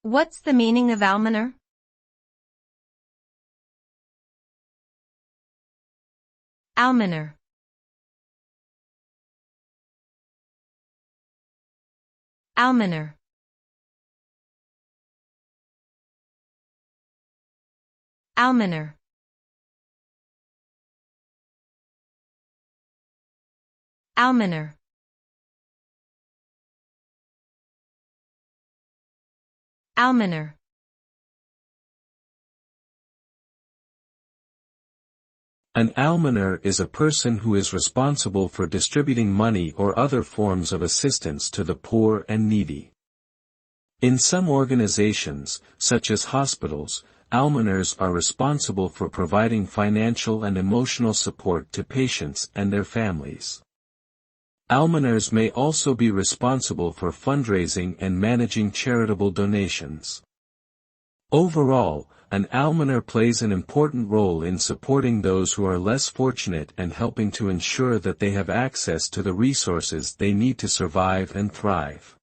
What's the meaning of almoner? Almoner. Almoner. Almoner. Almoner. Almoner. An almoner is a person who is responsible for distributing money or other forms of assistance to the poor and needy. In some organizations, such as hospitals, almoners are responsible for providing financial and emotional support to patients and their families. Almoners may also be responsible for fundraising and managing charitable donations. Overall, an almoner plays an important role in supporting those who are less fortunate and helping to ensure that they have access to the resources they need to survive and thrive.